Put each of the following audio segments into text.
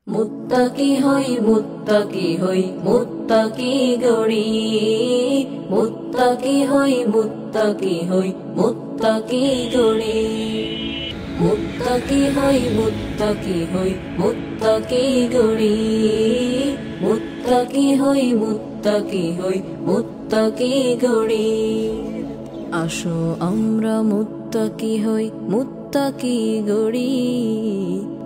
মুত্তাকি হই মুত্তাকি হই মুত্তাকি গড়ি, মুত্তাকি হই মুত্তাকি হই মুত্তাকি গড়ি, মুত্তাকি হই মুত্তাকি হই মুত্তাকি গড়ি, মুত্তাকি হই মুত্তাকি হই মুত্তাকি গড়ি। আসো আমরা মুত্তাকি হই মুত্তাকি গড়ি,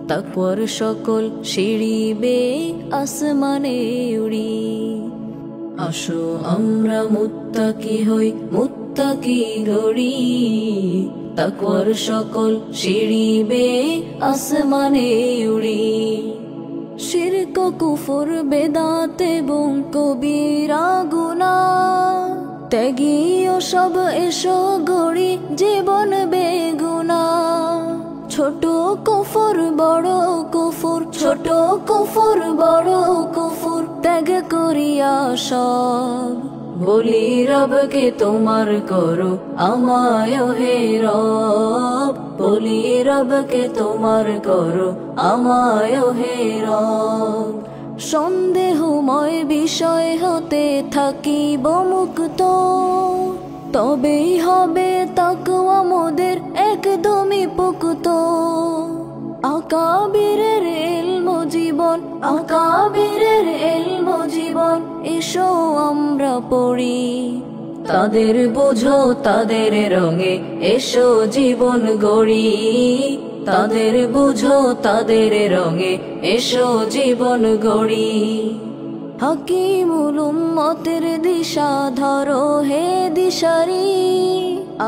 তাকওয়ার সকল সিঁড়ি বেয়ে আসমানে উড়ি। আসো আমরা মুত্তাকি হই মুত্তাকি গড়ি, তাকওয়ার সকল সিঁড়ি বেয়ে আসমানে উড়ি। শিরক কুফর বেদাত এবং কবিরা গুনাহ ত্যাগীও সব এসো গড়ি জীবন বেগুনাহ। ছোট কুফর বড় কুফর, ছোট কুফর বড় কুফর ত্যাগ করিয়া সব বলি রবকে তোমার করো আমায় হে রব, বলি রবকে তোমার করো আমায় হে রব। সন্দেহময় বিষয় হতে থাকিব মুক্ত, তবেই হবে তাকওয়া মোদের একদমই পুক্ত। আকাবিরের ইলম জীবন, আকাবিরের ইলম জীবন এসো আমরা পড়ি। তাদের বুঝো তাদের রঙে এসো জীবন গড়ি, তাদের বুঝো তাদের রঙে এসো জীবন গড়ি। হাকিমুল উম্মতের দিশা ধরো হে দিশারি,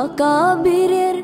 আকাবিরের